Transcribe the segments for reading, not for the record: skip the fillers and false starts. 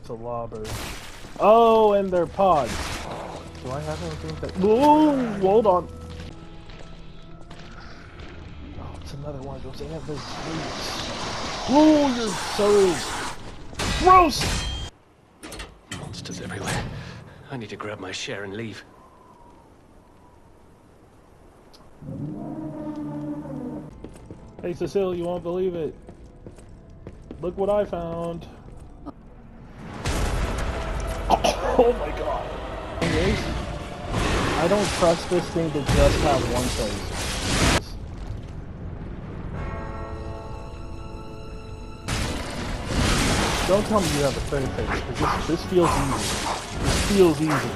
it's a lobber. Oh, and their pods. Do I have anything that... Whoa, hold on. Oh, it's another one of those antler snakes. Oh, you're so gross! Monsters everywhere. I need to grab my share and leave. Hey, Cecile, you won't believe it. Look what I found. Oh my god. I don't trust this thing to just have one place. Don't tell me you have a third face, because this feels easy. This feels easy.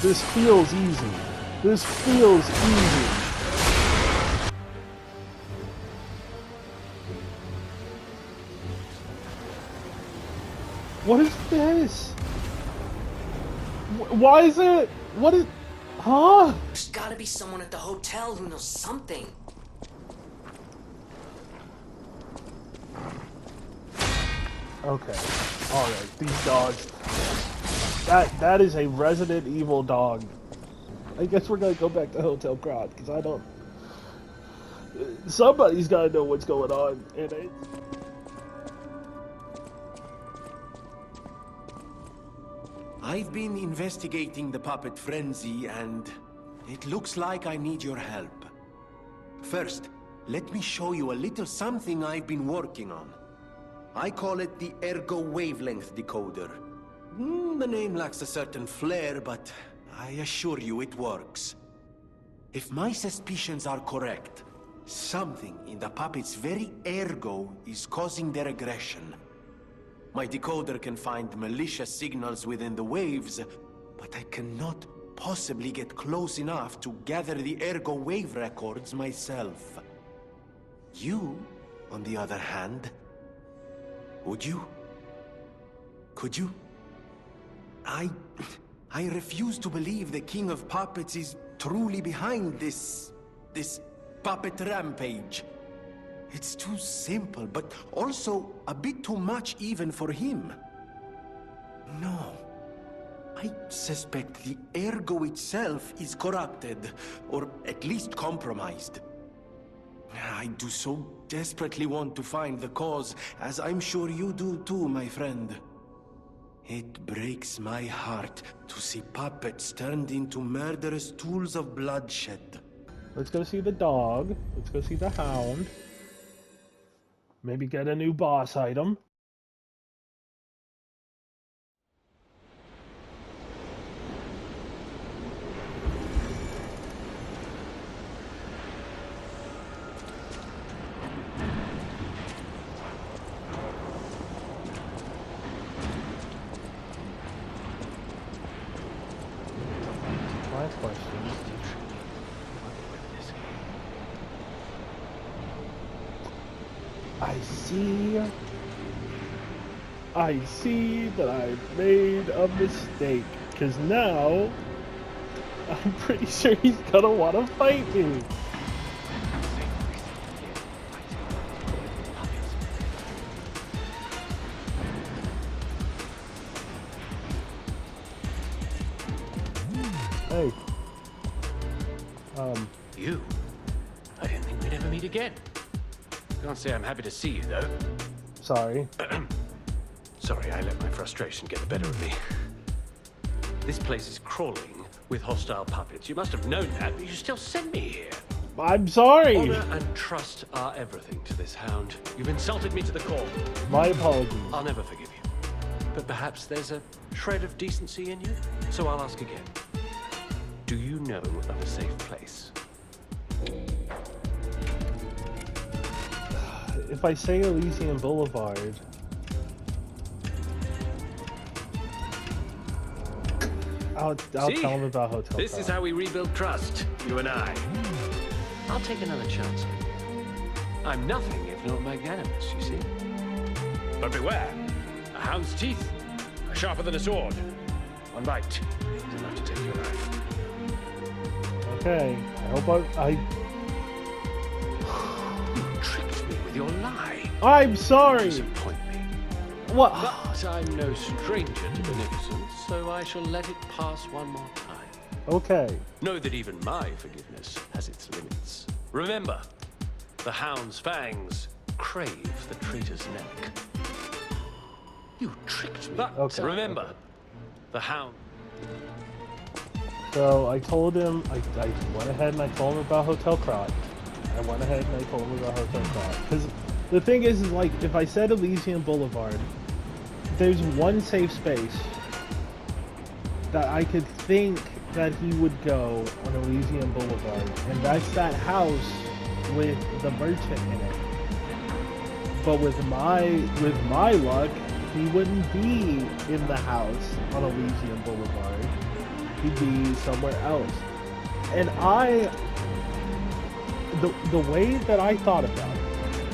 This feels easy. This feels easy. What is this? Why is it? What is... Huh? There's gotta be someone at the hotel who knows something. Okay. Alright, these dogs. That is a Resident Evil dog. I guess we're gonna go back to Hotel Krat, because I don't... Somebody's gotta know what's going on, and it's... I've been investigating the puppet frenzy, and it looks like I need your help. First, let me show you a little something I've been working on. I call it the Ergo Wavelength Decoder. The name lacks a certain flair, but I assure you it works. If my suspicions are correct, something in the puppet's very ergo is causing their aggression. My decoder can find malicious signals within the waves, but I cannot possibly get close enough to gather the ergo wave records myself. You, on the other hand, would you? Could you? I refuse to believe the King of Puppets is truly behind this puppet rampage. It's too simple, but also a bit too much even for him. No. I suspect the ergo itself is corrupted, or at least compromised. I do so desperately want to find the cause, as I'm sure you do too, my friend. It breaks my heart to see puppets turned into murderous tools of bloodshed. Let's go see the dog. Let's go see the hound. Maybe get a new boss item. Last question. I see that I made a mistake, because now I'm pretty sure he's gonna want to fight me. Hey. You? I didn't think we'd ever meet again. Can't say I'm happy to see you, though. Sorry. Sorry, I let my frustration get the better of me. This place is crawling with hostile puppets. You must have known that, but you still sent me here. I'm sorry. Honor and trust are everything to this hound. You've insulted me to the core. My apologies. I'll never forgive you. But perhaps there's a shred of decency in you? So I'll ask again. Do you know of a safe place? If I say Elysian Boulevard... I'll tell him about Hotel This is how we rebuild trust, you and I. I'll take another chance. I'm nothing if not magnanimous, you see. But beware. A hound's teeth are sharper than a sword. One bite is enough to take your life. Okay, I hope I... your lie. I'm sorry. Disappoint me. What? But I'm no stranger to beneficence, so I shall let it pass one more time. Okay. Know that even my forgiveness has its limits. Remember, the hound's fangs crave the traitor's neck. You tricked me. But Okay, remember, the hound... So I told him, I went ahead and I told him about Hotel Crot. I went ahead and I told him about Hotel Crot. Because the thing is like, if I said Elysian Boulevard, there's one safe space that I could think that he would go on Elysian Boulevard, and that's that house with the merchant in it. But with my luck, he wouldn't be in the house on Elysian Boulevard. He'd be somewhere else. And the way that I thought about it,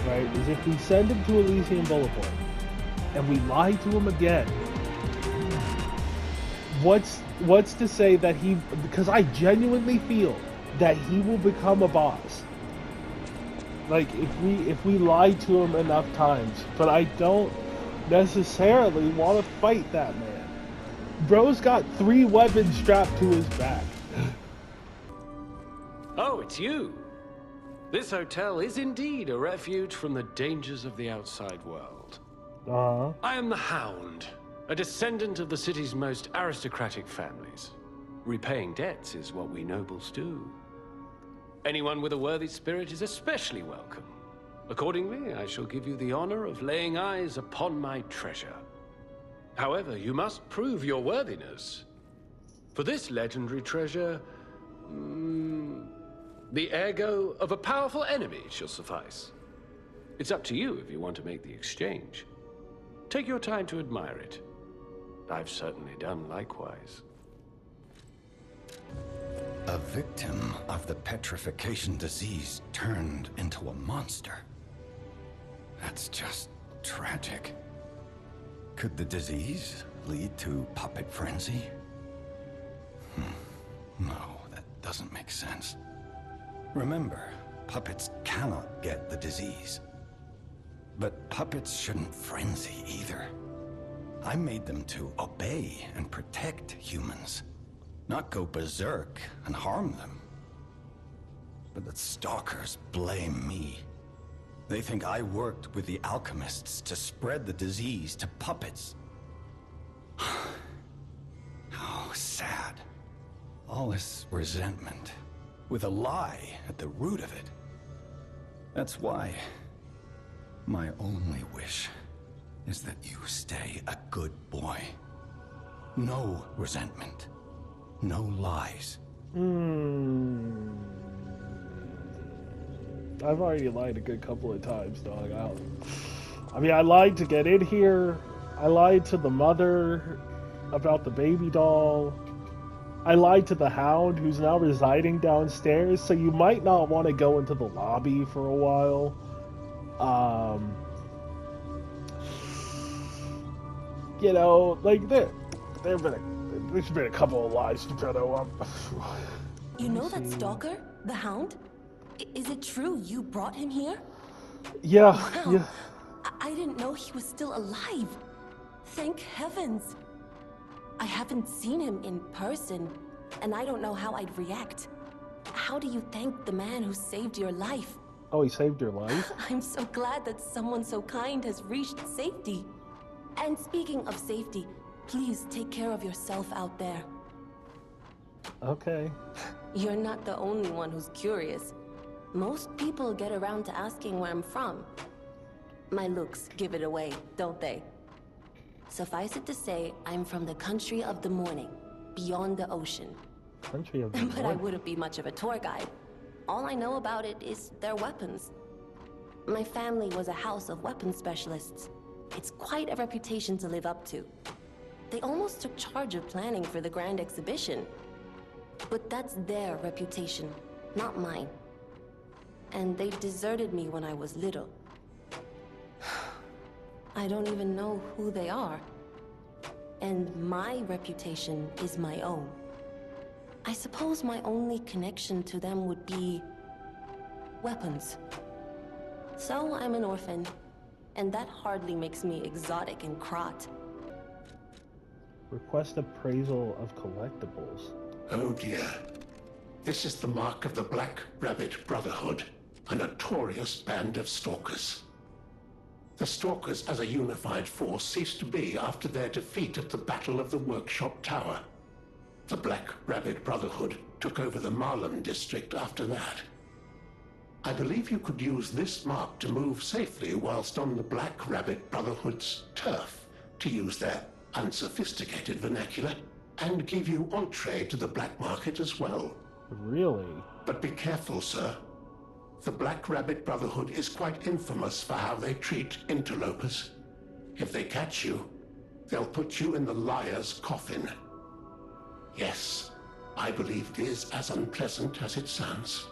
right, is if we send him to Elysian Boulevard and we lie to him again, what's to say that he, because I genuinely feel that he will become a boss. Like if we lie to him enough times, but I don't necessarily want to fight that man. Bro's got 3 weapons strapped to his back. Oh, it's you. This hotel is indeed a refuge from the dangers of the outside world. Uh-huh. I am the Hound, a descendant of the city's most aristocratic families. Repaying debts is what we nobles do. Anyone with a worthy spirit is especially welcome. Accordingly, I shall give you the honor of laying eyes upon my treasure. However, you must prove your worthiness. For this legendary treasure, the ergo of a powerful enemy shall suffice. It's up to you if you want to make the exchange. Take your time to admire it. I've certainly done likewise. A victim of the petrification disease turned into a monster. That's just tragic. Could the disease lead to puppet frenzy? No, that doesn't make sense. Remember, puppets cannot get the disease. But puppets shouldn't frenzy either. I made them to obey and protect humans, not go berserk and harm them. But the stalkers blame me. They think I worked with the alchemists to spread the disease to puppets. How sad. All this resentment, with a lie at the root of it. That's why my only wish is that you stay a good boy. No resentment. No lies. I've already lied a good couple of times, dog. I mean, I lied to get in here. I lied to the mother about the baby doll. I lied to the Hound, who's now residing downstairs, so you might not want to go into the lobby for a while. You know, like, there's been a couple of lies to try to, You know that stalker? The Hound? Is it true you brought him here? Yeah, Wow. yeah. I didn't know he was still alive. Thank heavens. I haven't seen him in person, and I don't know how I'd react. How do you thank the man who saved your life? Oh, he saved your life? I'm so glad that someone so kind has reached safety. And speaking of safety, please take care of yourself out there. Okay. You're not the only one who's curious. Most people get around to asking where I'm from. My looks give it away, don't they? Suffice it to say, I'm from the country of the morning, beyond the ocean. Country of the But I North. wouldn't be much of a tour guide. All I know about it is their weapons. My family was a house of weapons specialists. It's quite a reputation to live up to. They almost took charge of planning for the grand exhibition. But that's their reputation, not mine. And they deserted me when I was little. I don't even know who they are. And my reputation is my own. I suppose my only connection to them would be weapons. So I'm an orphan. And that hardly makes me exotic in Krat. Request appraisal of collectibles. Oh dear. This is the mark of the Black Rabbit Brotherhood, a notorious band of stalkers. The Stalkers as a unified force ceased to be after their defeat at the Battle of the Workshop Tower. The Black Rabbit Brotherhood took over the Marlem district after that. I believe you could use this mark to move safely whilst on the Black Rabbit Brotherhood's turf, to use their unsophisticated vernacular, and give you entree to the black market as well. Really? But be careful, sir. The Black Rabbit Brotherhood is quite infamous for how they treat interlopers. If they catch you, they'll put you in the liar's coffin. Yes, I believe it is as unpleasant as it sounds.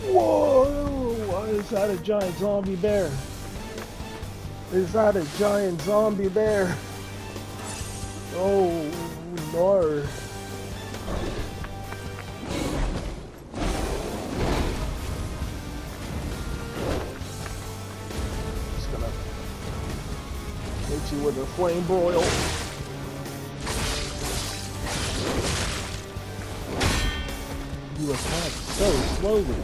Whoa! Is that a giant zombie bear? Is that a giant zombie bear? Oh no. Just gonna hit you with a flame broil. You attack so slowly.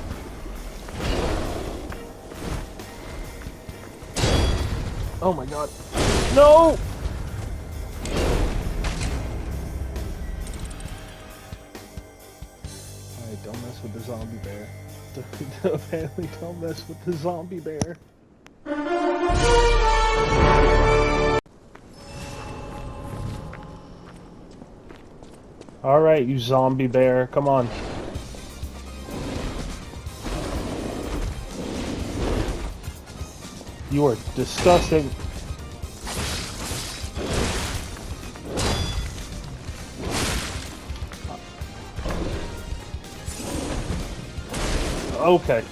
Oh my god. No! Alright, don't mess with the zombie bear. Apparently don't mess with the zombie bear. Alright, you zombie bear, come on. You are disgusting. Okay.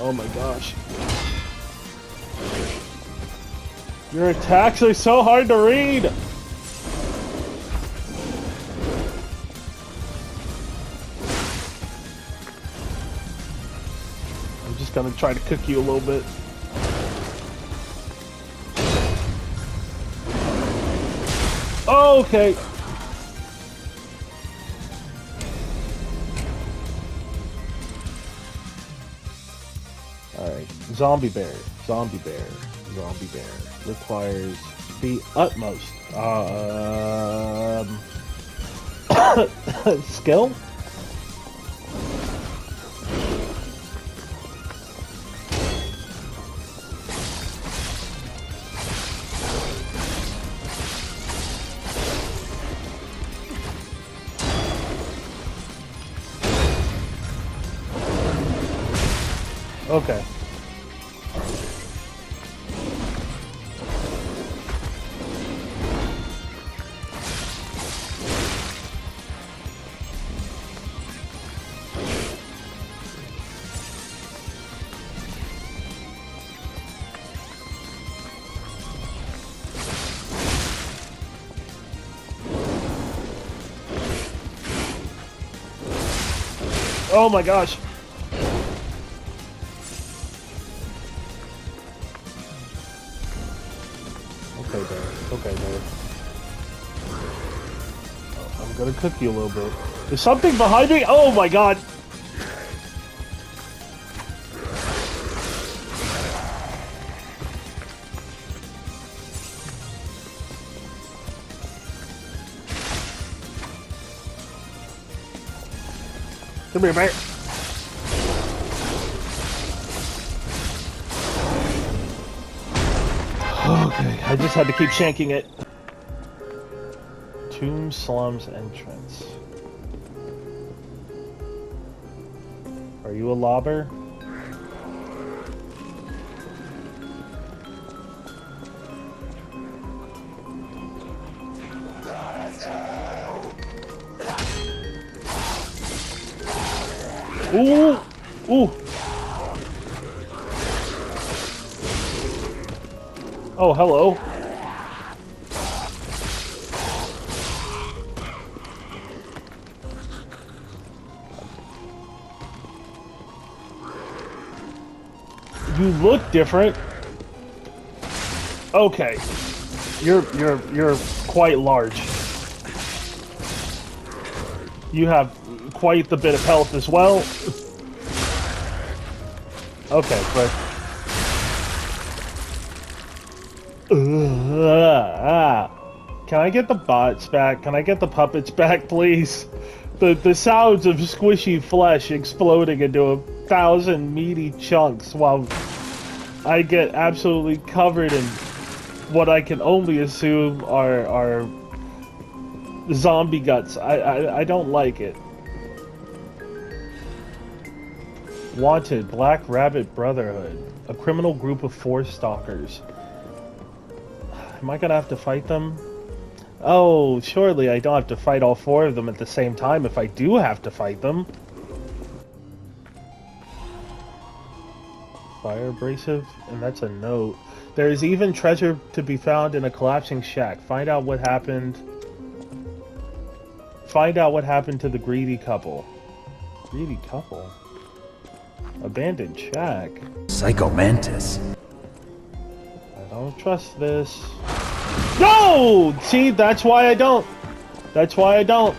Oh my gosh. Your attacks are so hard to read! I'm just gonna try to cook you a little bit. Okay. Alright, zombie bear, zombie bear, zombie bear requires the utmost skill? Okay. Oh my gosh. Okay, there. Okay, there. Oh, I'm gonna cook you a little bit. There's something behind me? Oh my god! Come here, bear. Okay, I just had to keep shanking it. Tomb Slums entrance. Are you a lobber? Ooh! Ooh! Oh, hello. You look different. Okay. You're quite large. You have quite the bit of health as well. Okay, but can I get the bots back? Can I get the puppets back, please? The sounds of squishy flesh exploding into 1,000 meaty chunks while I get absolutely covered in what I can only assume are zombie guts. I don't like it. Wanted, Black Rabbit Brotherhood. A criminal group of 4 stalkers. Am I gonna have to fight them? Oh, surely I don't have to fight all 4 of them at the same time if I do have to fight them. Fire abrasive, and that's a note. There is even treasure to be found in a collapsing shack. Find out what happened. Find out what happened to the greedy couple. Greedy couple? Abandoned shack? Psycho Mantis. I don't trust this. No! See, that's why I don't. That's why I don't.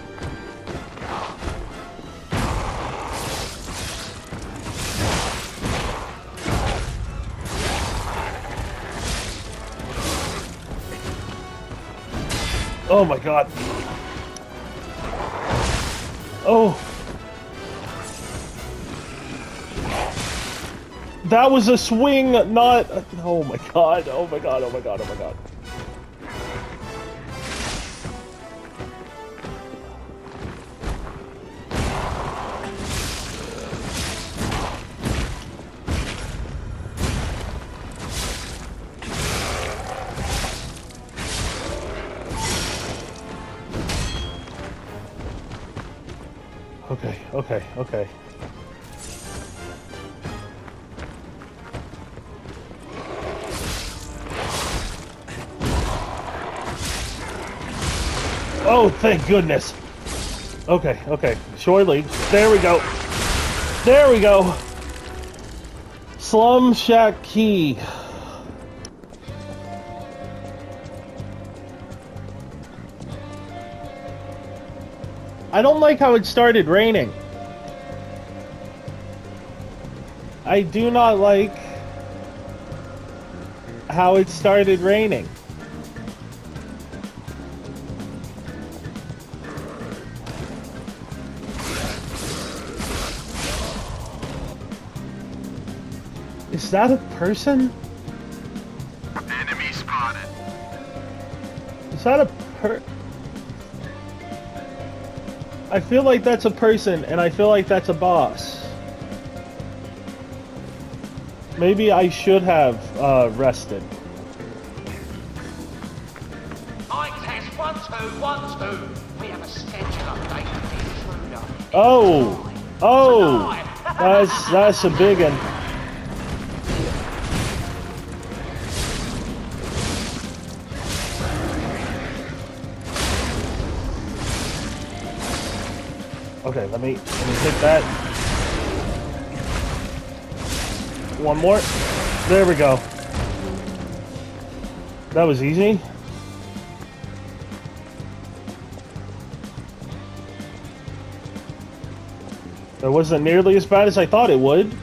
Oh my god. Oh. That was a swing, not... Oh my god, oh my god, oh my god, oh my god. Okay, okay, okay. Oh, thank goodness. Okay, okay. Surely. There we go. There we go. Slum Shack Key. I don't like how it started raining. I do not like how it started raining. Is that a person? Enemy spotted. Is that a I feel like that's a person, and I feel like that's a boss. Maybe I should have rested. I test 1 2 1 2. We have a schedule update for the intruder. Oh, oh, that's a big one. Okay, let me hit that. One more. There we go. That was easy. That wasn't nearly as bad as I thought it would.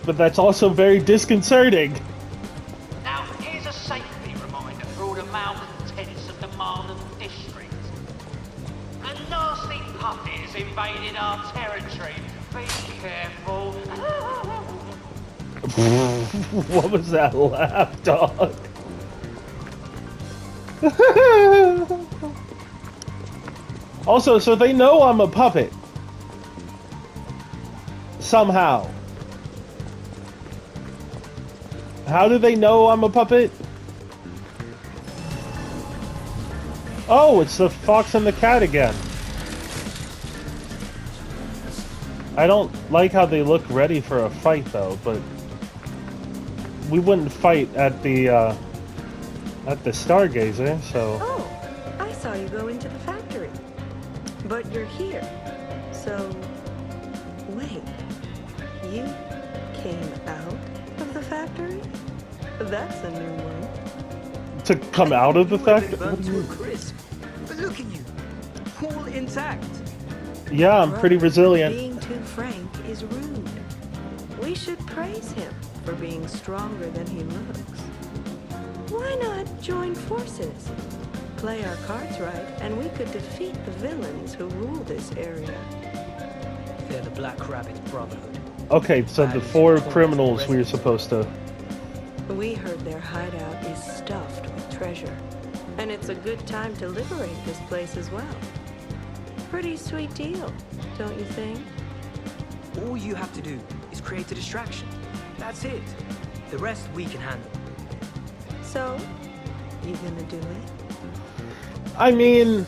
But that's also very disconcerting. Now, here's a safety reminder for all the malcontents of the Marlon district. A nasty puppet has invaded our territory. Be careful. What was that laugh, dog? Also, so they know I'm a puppet. Somehow. How do they know I'm a puppet? Oh, it's the fox and the cat again. I don't like how they look ready for a fight, though, but we wouldn't fight at the Stargazer, so... Oh, I saw you go into the factory. But you're here, so... Wait, you came out of the factory? That's a new one. To come out of the factory? Burnt to a crisp. But look at you, all intact. Yeah, I'm pretty resilient. Being too frank is rude. We should praise him for being stronger than he looks. Why not join forces? Play our cards right, and we could defeat the villains who rule this area. They're the Black Rabbit Brotherhood. Okay, so the 4 criminals we were supposed to... We heard their hideout is stuffed with treasure. And it's a good time to liberate this place as well. Pretty sweet deal, don't you think? All you have to do is create a distraction. That's it. The rest we can handle. So, you gonna do it? I mean...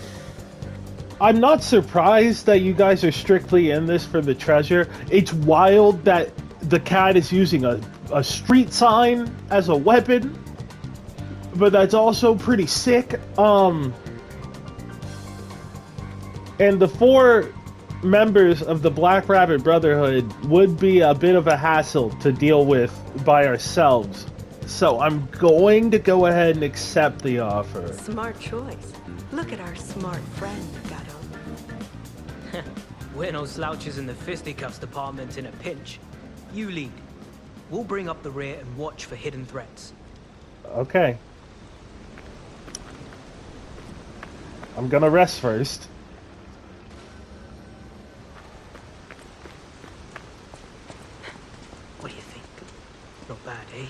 I'm not surprised that you guys are strictly in this for the treasure. It's wild that the cat is using a street sign as a weapon. But that's also pretty sick. And the 4 members of the Black Rabbit Brotherhood would be a bit of a hassle to deal with by ourselves. So I'm going to go ahead and accept the offer. Smart choice. Look at our smart friend, Gato. We're no slouches in the fisticuffs department in a pinch. You lead. We'll bring up the rear and watch for hidden threats. Okay. I'm gonna rest first. What do you think? Not bad, eh?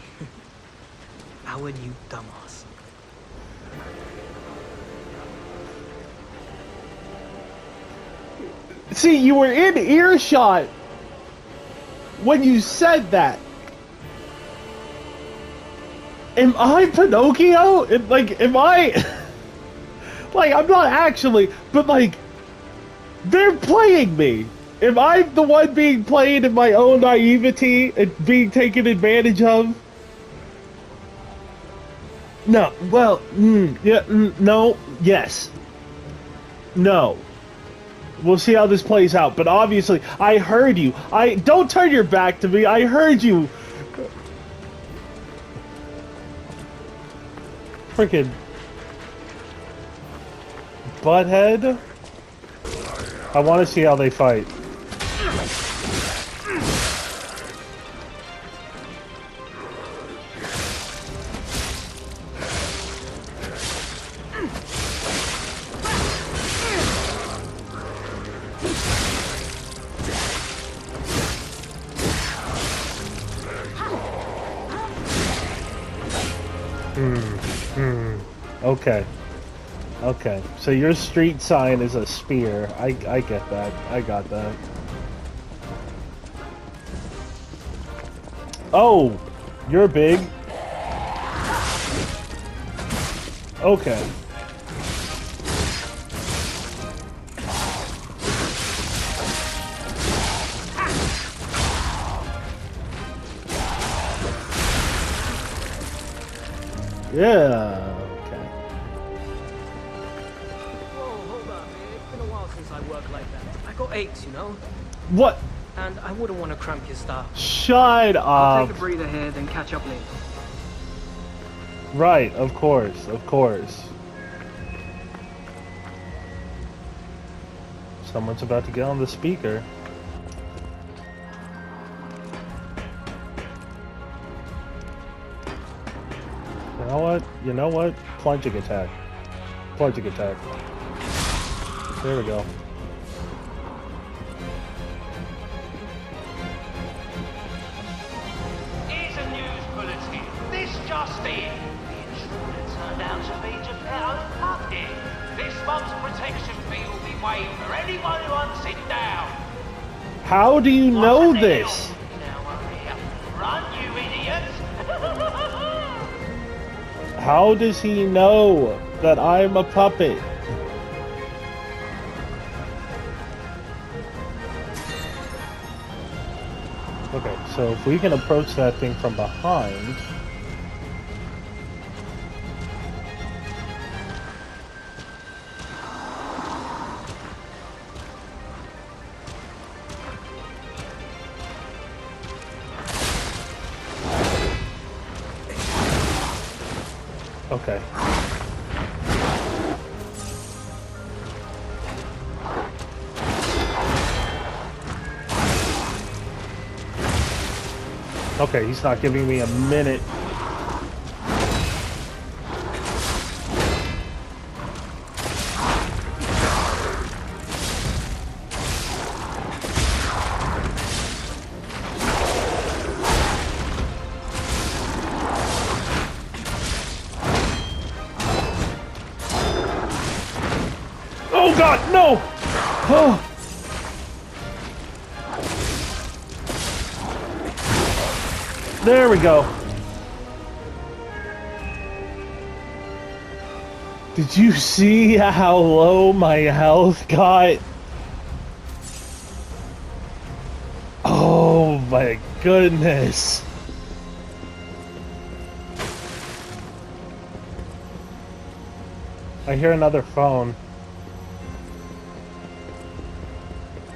Our new dumbass. See, you were in earshot when you said that. Am I Pinocchio? Am I... Like, I'm not actually, but like, they're playing me. Am I the one being played in my own naivety and being taken advantage of? No, well, no, yes. No. We'll see how this plays out, but obviously, I heard you. Don't turn your back to me, I heard you. Freaking butthead. I want to see how they fight. Okay. Okay. So your street sign is a spear. I get that. I got that. Oh! You're big. Okay. Yeah. Okay. Whoa, hold on, man. It's been a while since I worked like that. I got aches, you know? What? And I wouldn't want to cramp your style. Shut up. I'll take a breather here, then catch up later. Right, of course, of course. Someone's about to get on the speaker. You know what? You know what? Plunging attack. Plunging attack. There we go. Here's a news bulletin. This just in. The intruder turned out to be Geppetto Puppet. This month's protection fee will be waived for anyone who hunts it down. How do you know this? Now hurry up. Run, you idiot! How does he know that I'm a puppet? Okay, so if we can approach that thing from behind... Okay. Okay, he's not giving me a minute. Oh God, no! Oh. There we go. Did you see how low my health got? Oh my goodness. I hear another phone.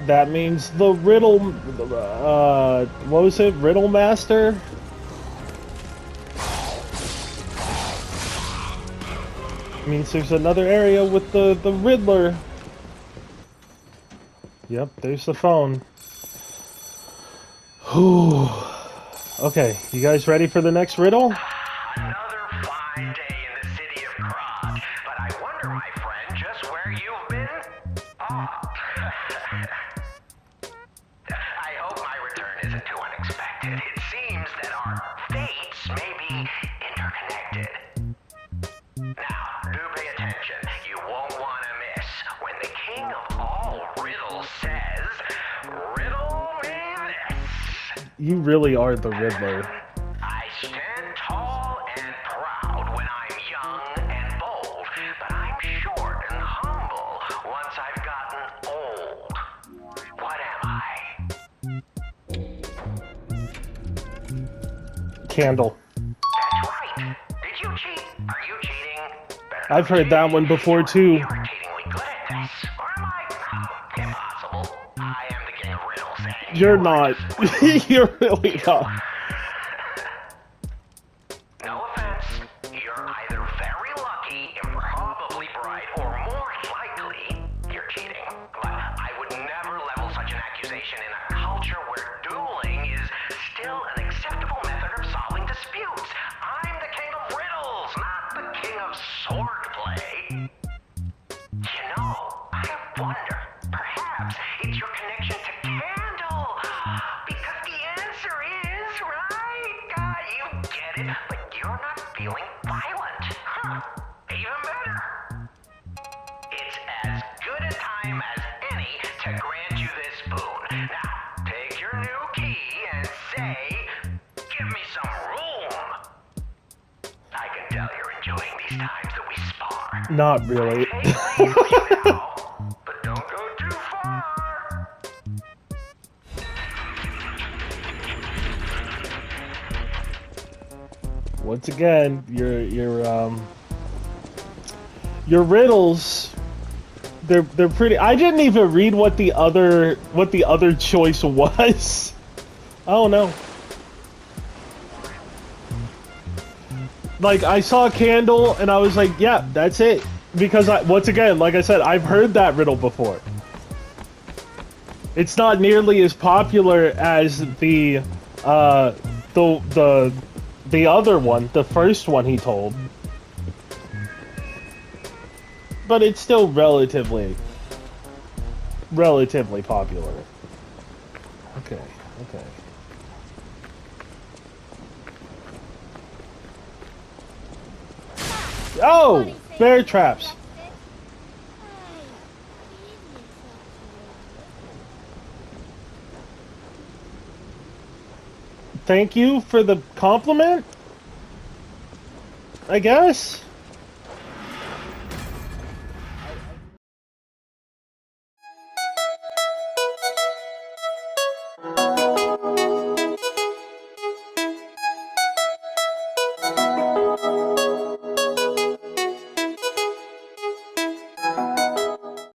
That means the riddle, what was it? Riddle Master? Means there's another area with the Riddler. Yep, there's the phone. Whew. Okay, you guys ready for the next riddle? Another fine day in the city of Kron, but I wonder, my friend, just where you've been? Oh. I hope my return isn't too unexpected. It seems that our fates may be interconnected. Now, do pay attention. You won't want to miss when the king of all riddles says, "Riddle me this." You really are the Riddler. I stand tall and proud when I'm young and bold, but I'm short and humble once I've gotten old. What am I? Candle. That's right. Did you cheat? Are you cheating? Better I've heard that one before too. irritatingly good at this. Or am I? Oh, impossible. I am the king of riddles. And You're not. You're really not. No offense. You're either very lucky, improbably bright, or more likely, you're cheating. But I would never level such an accusation in a culture where dueling is still an acceptable method of solving disputes. I'm the king of riddles, not the king of swordplay. You know, I wonder, perhaps it's your connection to Candle. Because the answer is, right? You get it, but you're not feeling violent. Huh. Even better. It's as good a time as any to grant you this boon. Now, take your new key and say, "Give me some room." I can tell you're enjoying these times that we spar. Not really. But don't go too far. Once again, your riddles, they're pretty. I didn't even read what the other choice was. I don't know. Like, I saw a candle and I was like, yeah, that's it. Because once again, like I said, I've heard that riddle before. It's not nearly as popular as the other one, the first one he told. But it's still relatively popular. Okay, okay. Oh! Bear traps! Thank you for the compliment? I guess?